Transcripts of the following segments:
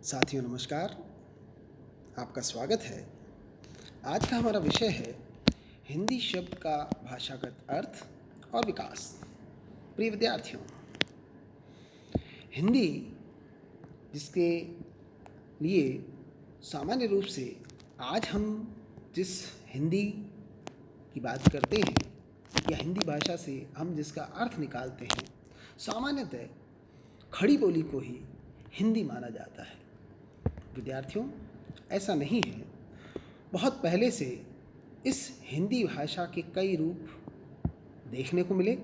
साथियों नमस्कार, आपका स्वागत है। आज का हमारा विषय है हिंदी शब्द का भाषागत अर्थ और विकास। प्रिय विद्यार्थियों, हिंदी जिसके लिए सामान्य रूप से आज हम जिस हिंदी की बात करते हैं या हिंदी भाषा से हम जिसका अर्थ निकालते हैं, सामान्यतः खड़ी बोली को ही हिंदी माना जाता है। विद्यार्थियों, ऐसा नहीं है। बहुत पहले से इस हिंदी भाषा के कई रूप देखने को मिले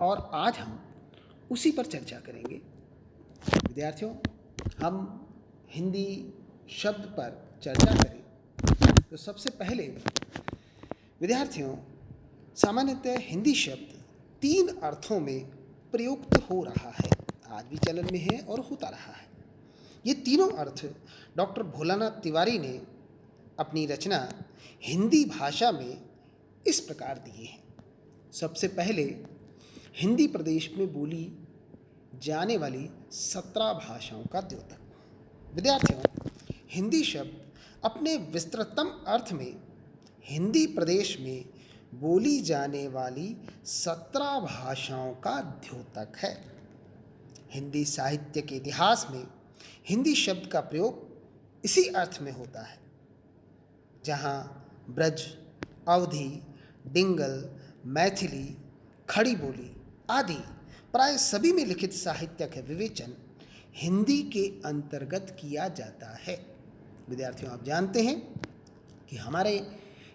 और आज हम उसी पर चर्चा करेंगे। विद्यार्थियों, हम हिंदी शब्द पर चर्चा करें तो सबसे पहले विद्यार्थियों, सामान्यतः हिंदी शब्द 3 अर्थों में प्रयुक्त हो रहा है, आज भी चलन में है और होता रहा है। ये तीनों अर्थ डॉक्टर भोलानाथ तिवारी ने अपनी रचना हिंदी भाषा में इस प्रकार दिए हैं। सबसे पहले हिंदी प्रदेश में बोली जाने वाली 17 भाषाओं का द्योतक। विद्यार्थियों, हिंदी शब्द अपने विस्तृततम अर्थ में हिंदी प्रदेश में बोली जाने वाली 17 भाषाओं का द्योतक है। हिंदी साहित्य के इतिहास में हिंदी शब्द का प्रयोग इसी अर्थ में होता है, जहाँ ब्रज, अवधी, डिंगल, मैथिली, खड़ी बोली आदि प्राय सभी में लिखित साहित्य का विवेचन हिंदी के अंतर्गत किया जाता है। विद्यार्थियों, आप जानते हैं कि हमारे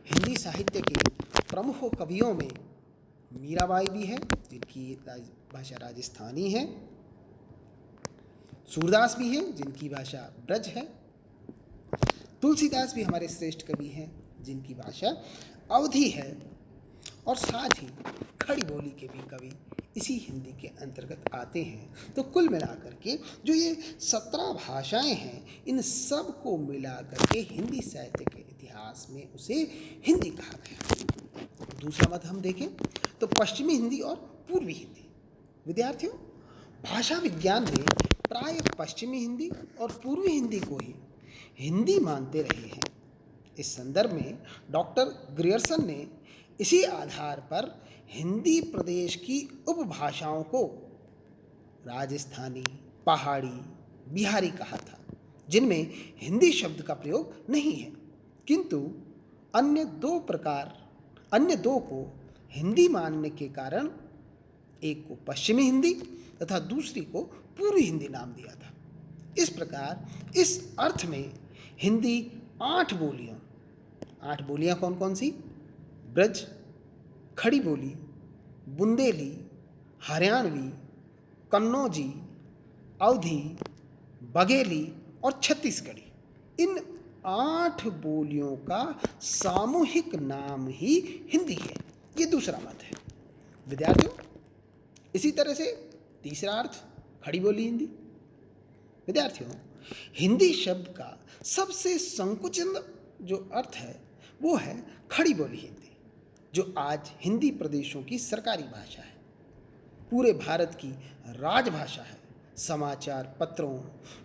हिंदी साहित्य के प्रमुख कवियों में मीराबाई भी है, जिनकी भाषा राजस्थानी है, सूरदास भी हैं, जिनकी भाषा ब्रज है, तुलसीदास भी हमारे श्रेष्ठ कवि हैं, जिनकी भाषा अवधी है, और साथ ही खड़ी बोली के भी कवि इसी हिंदी के अंतर्गत आते हैं। तो कुल मिलाकर के जो ये 17 भाषाएं हैं, इन सब को मिलाकर के हिंदी साहित्य के इतिहास में उसे हिंदी कहा गया। दूसरा मत हम देखें तो पश्चिमी हिंदी और पूर्वी हिंदी। विद्यार्थियों, भाषा विज्ञान में प्राय पश्चिमी हिंदी और पूर्वी हिंदी को ही हिंदी मानते रहे हैं। इस संदर्भ में डॉक्टर ग्रियर्सन ने इसी आधार पर हिंदी प्रदेश की उपभाषाओं को राजस्थानी, पहाड़ी, बिहारी कहा था, जिनमें हिंदी शब्द का प्रयोग नहीं है, किंतु अन्य दो को हिंदी मानने के कारण एक को पश्चिमी हिंदी तथा दूसरी को पूर्वी हिंदी नाम दिया था। इस प्रकार इस अर्थ में हिंदी 8 बोलियां कौन कौन सी? ब्रज, खड़ी बोली, बुंदेली, हरियाणवी, कन्नौजी, अवधी, बघेली और छत्तीसगढ़ी, इन 8 बोलियों का सामूहिक नाम ही हिंदी है। ये दूसरा मत है। विद्यार्थियों, इसी तरह से तीसरा अर्थ खड़ी बोली हिंदी। विद्यार्थियों, हिंदी शब्द का सबसे संकुचित जो अर्थ है वो है खड़ी बोली हिंदी, जो आज हिंदी प्रदेशों की सरकारी भाषा है, पूरे भारत की राजभाषा है। समाचार पत्रों,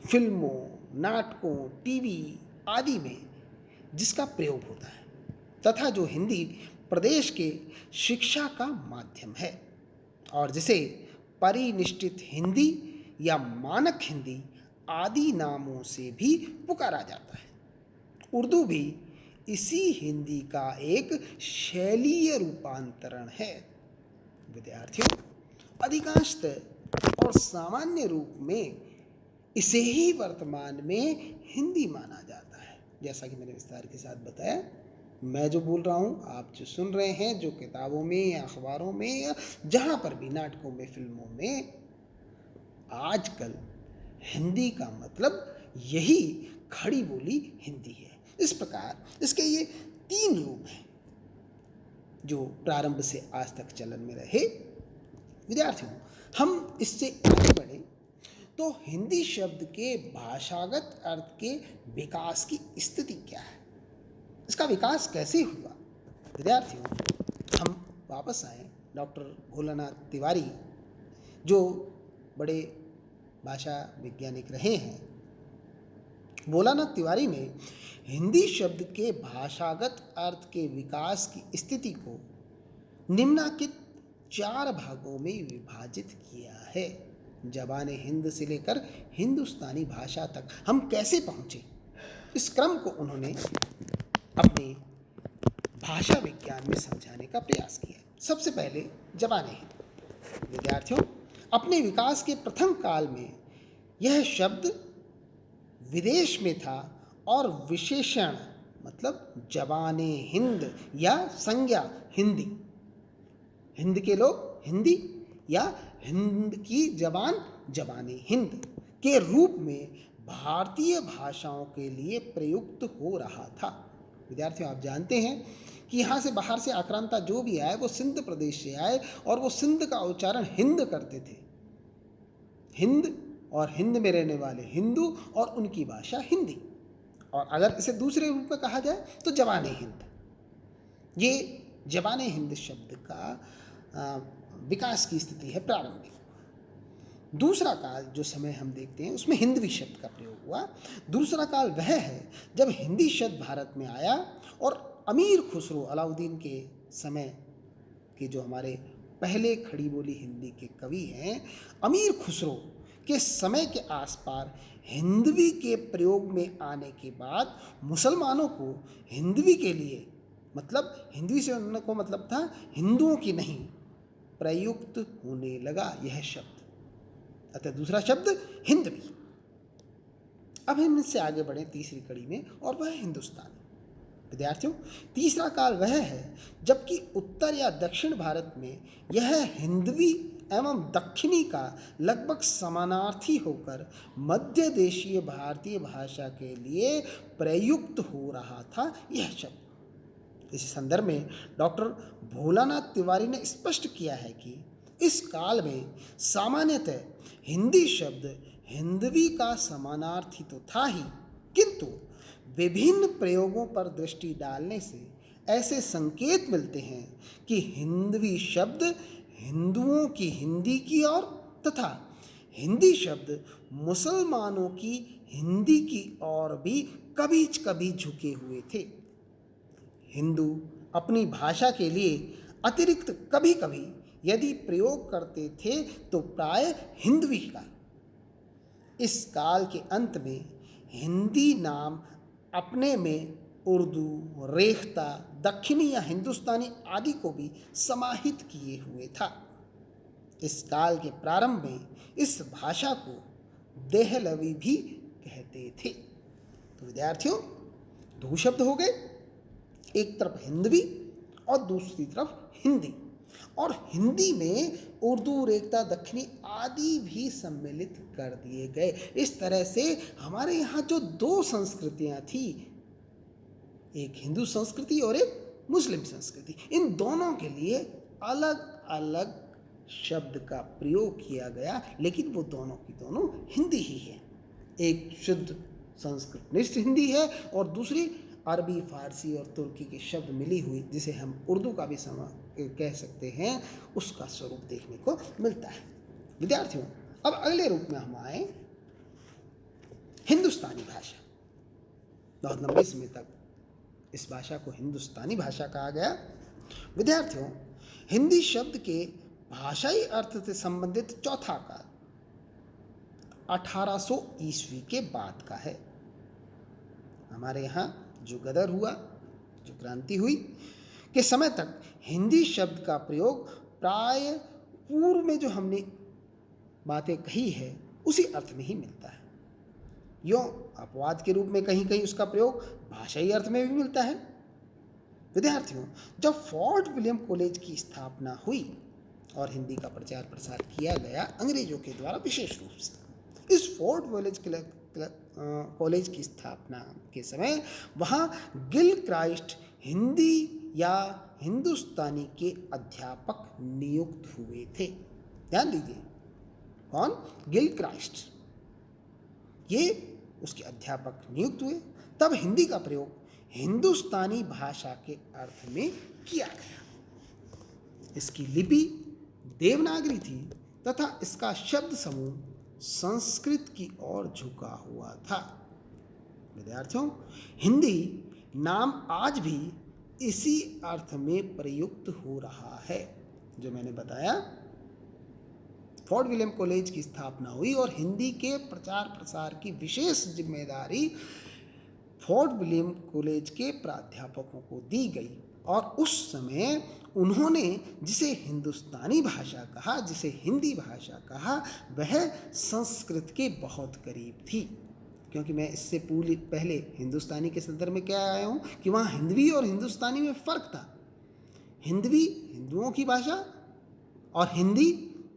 फिल्मों, नाटकों, टीवी आदि में जिसका प्रयोग होता है तथा जो हिंदी प्रदेश के शिक्षा का माध्यम है और जिसे परिनिष्ठित हिंदी या मानक हिंदी आदि नामों से भी पुकारा जाता है। उर्दू भी इसी हिंदी का एक शैलीय रूपांतरण है। विद्यार्थियों, अधिकांशतः और सामान्य रूप में इसे ही वर्तमान में हिंदी माना जाता है। जैसा कि मैंने विस्तार के साथ बताया, मैं जो बोल रहा हूँ, आप जो सुन रहे हैं, जो किताबों में या अखबारों में या जहाँ पर भी, नाटकों में, फिल्मों में, आजकल हिंदी का मतलब यही खड़ी बोली हिंदी है। इस प्रकार इसके ये 3 रूप हैं जो प्रारंभ से आज तक चलन में रहे। विद्यार्थियों, हम इससे आगे बढ़ें तो हिंदी शब्द के भाषागत अर्थ के विकास की स्थिति क्या है, इसका विकास कैसे हुआ। विद्यार्थियों, हम वापस आए डॉक्टर भोलानाथ तिवारी, जो बड़े भाषा वैज्ञानिक रहे हैं, भोलानाथ तिवारी ने हिंदी शब्द के भाषागत अर्थ के विकास की स्थिति को निम्नलिखित 4 भागों में विभाजित किया है। ज़बान हिंद से लेकर हिंदुस्तानी भाषा तक हम कैसे पहुँचे, इस क्रम को उन्होंने अपने भाषा विज्ञान में समझाने का प्रयास किया। सबसे पहले ज़बान हिंद। विद्यार्थियों, अपने विकास के प्रथम काल में यह शब्द विदेश में था और विशेषण मतलब ज़बान हिंद या संज्ञा हिंदी, हिंद के लोग हिंदी या हिंद की ज़बान ज़बान हिंद के रूप में भारतीय भाषाओं के लिए प्रयुक्त हो रहा था। विद्यार्थियों, आप जानते हैं कि यहाँ से बाहर से आक्रांता जो भी आए वो सिंध प्रदेश से आए और वो सिंध का उच्चारण हिंद करते थे। हिंद और हिंद में रहने वाले हिंदू और उनकी भाषा हिंदी, और अगर इसे दूसरे रूप में कहा जाए तो ज़बान हिंद। ये ज़बान हिंद शब्द का विकास की स्थिति है प्रारंभिक। दूसरा काल जो समय हम देखते हैं उसमें हिंदवी शब्द का प्रयोग हुआ। दूसरा काल वह है जब हिंदी शब्द भारत में आया और अमीर खुसरो अलाउद्दीन के समय के जो हमारे पहले खड़ी बोली हिंदी के कवि हैं, अमीर खुसरो के समय के आसपास हिंदवी के प्रयोग में आने के बाद मुसलमानों को हिंदवी के लिए मतलब हिंदवी से उनको मतलब था हिंदुओं की नहीं, प्रयुक्त होने लगा यह शब्द। अतः दूसरा शब्द हिंदवी। अब हम इससे आगे बढ़े तीसरी कड़ी में, और वह हिंदुस्तान। विद्यार्थियों, तीसरा काल वह है जबकि उत्तर या दक्षिण भारत में यह हिंदवी एवं दक्षिणी का लगभग समानार्थी होकर मध्य देशीय भारतीय भाषा के लिए प्रयुक्त हो रहा था यह शब्द। इस संदर्भ में डॉक्टर भोलानाथ तिवारी ने स्पष्ट किया है कि इस काल में सामान्यतः हिंदी शब्द हिंदवी का समानार्थी तो था ही, किंतु विभिन्न प्रयोगों पर दृष्टि डालने से ऐसे संकेत मिलते हैं कि हिंदवी शब्द हिंदुओं की हिंदी की ओर तथा हिंदी शब्द मुसलमानों की हिंदी की ओर भी कभी कभी झुके हुए थे। हिंदू अपनी भाषा के लिए अतिरिक्त कभी कभी यदि प्रयोग करते थे तो प्राय हिंदवी का। इस काल के अंत में हिंदी नाम अपने में उर्दू, रेख्ता, दक्षिणी या हिंदुस्तानी आदि को भी समाहित किए हुए था। इस काल के प्रारंभ में इस भाषा को देहलवी भी कहते थे। तो विद्यार्थियों, दो शब्द हो गए, एक तरफ हिंदवी और दूसरी तरफ हिंदी, और हिंदी में उर्दू, रेख्ता, दक्षिणी आदि भी सम्मिलित कर दिए गए। इस तरह से हमारे यहाँ जो दो संस्कृतियाँ थी, एक हिंदू संस्कृति और एक मुस्लिम संस्कृति, इन दोनों के लिए अलग अलग शब्द का प्रयोग किया गया, लेकिन वो दोनों की दोनों हिंदी ही है। एक शुद्ध संस्कृतनिष्ठ हिंदी है और दूसरी अरबी, फारसी और तुर्की के शब्द मिली हुई, जिसे हम उर्दू का भी कह सकते हैं, उसका स्वरूप देखने को मिलता है। विद्यार्थियों, अब अगले रूप में हम आए हिंदुस्तानी भाषा। बहुत लंबे समय तक इस भाषा को हिंदुस्तानी भाषा कहा गया। विद्यार्थियों, हिंदी शब्द के भाषाई अर्थ से संबंधित चौथा काल 1800 ईस्वी के बाद का है। हमारे यहाँ जो गदर हुआ, जो क्रांति हुई के समय तक हिंदी शब्द का प्रयोग प्राय पूर्व में जो हमने बातें कही है उसी अर्थ में ही मिलता है। यों अपवाद के रूप में कहीं कहीं उसका प्रयोग भाषाई अर्थ में भी मिलता है। विद्यार्थियों, जब फोर्ट विलियम कॉलेज की स्थापना हुई और हिंदी का प्रचार प्रसार किया गया अंग्रेजों के द्वारा विशेष रूप से, इस फोर्ट कॉलेज की स्थापना के समय वहाँ गिलक्राइस्ट हिंदी या हिंदुस्तानी के अध्यापक नियुक्त हुए थे। ध्यान दीजिए, कौन? गिलक्राइस्ट, ये उसके अध्यापक नियुक्त हुए। तब हिंदी का प्रयोग हिंदुस्तानी भाषा के अर्थ में किया गया। इसकी लिपि देवनागरी थी तथा इसका शब्द समूह संस्कृत की ओर झुका हुआ था। विद्यार्थियों, हिंदी नाम आज भी इसी अर्थ में प्रयुक्त हो रहा है। जो मैंने बताया, फोर्ट विलियम कॉलेज की स्थापना हुई और हिंदी के प्रचार प्रसार की विशेष जिम्मेदारी फोर्ट विलियम कॉलेज के प्राध्यापकों को दी गई और उस समय उन्होंने जिसे हिंदुस्तानी भाषा कहा, जिसे हिंदी भाषा कहा, वह संस्कृत के बहुत करीब थी। क्योंकि मैं इससे पहले हिंदुस्तानी के संदर्भ में क्या आया हूँ कि वहाँ हिंदवी और हिंदुस्तानी में फ़र्क था। हिंदवी हिंदुओं की भाषा और हिंदी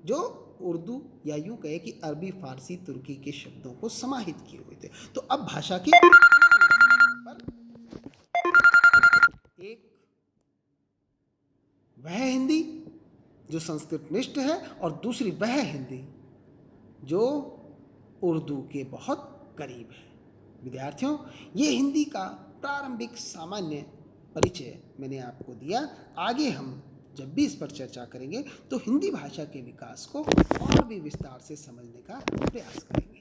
जो उर्दू या यूँ कहे कि अरबी, फारसी, तुर्की के शब्दों को समाहित किए हुए थे। तो अब भाषा की एक वह हिंदी जो संस्कृतनिष्ठ है और दूसरी वह हिंदी जो उर्दू के बहुत करीब है। विद्यार्थियों, ये हिंदी का प्रारंभिक सामान्य परिचय मैंने आपको दिया। आगे हम जब भी इस पर चर्चा करेंगे तो हिंदी भाषा के विकास को और भी विस्तार से समझने का प्रयास करेंगे।